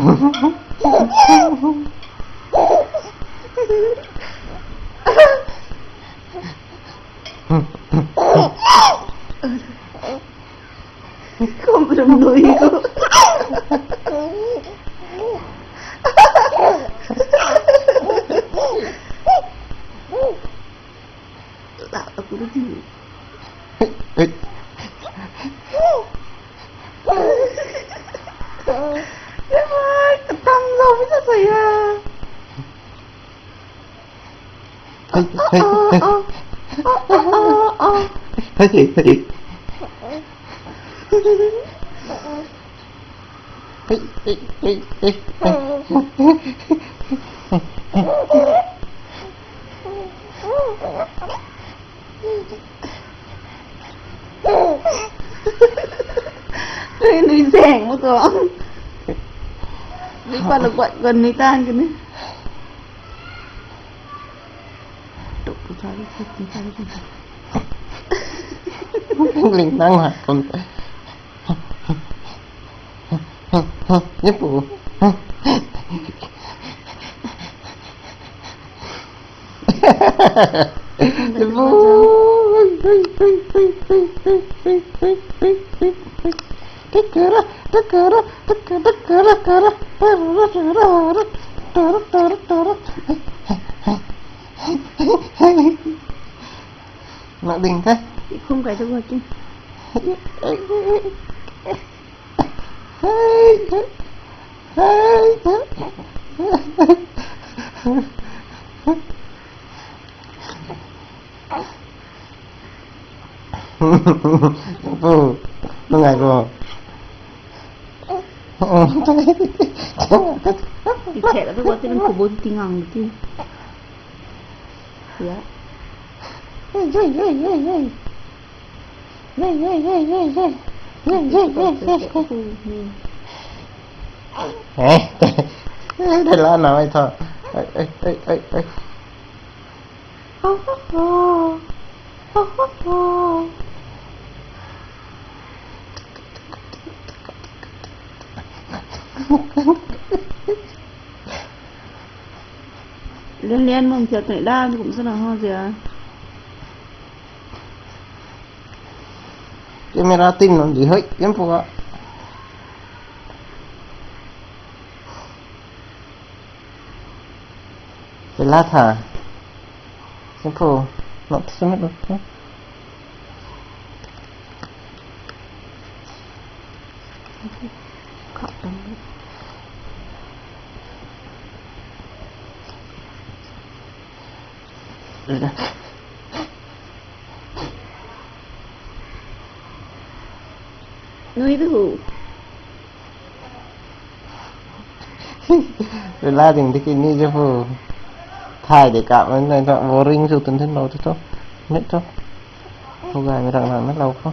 Không belum nuôi cô. Tak aku lucu. Ketang kau bisa saya. Nuôi rèn một con. Đi qua là quậy gần người ta cái này. Đụng của cháu đi, chúng ta đi. Linh tăng hả con? Nhấp phụ. Nó đỉnh thế. Không phải đâu rồi chứ. Phụ, nó ngại rồi. Thì trẻ là tôi có tên của 4 tiếng ngàn chứ. Dạ. Đây là nào ai thôi. Lên mong chờ tụi đau thì cũng rất là ho gì à. Camera tin nó gì hết em phụ ạ. Cái lá thả em phụ nó sẽ mất được. Khóc lắm. Nuôi cái hủ. Rồi la đừng cái này cho phụ thay để cảm ơn này cho vô ring rồi tuần thân lâu chứ thôi nhất thôi không gài mới rằng là nó lâu không.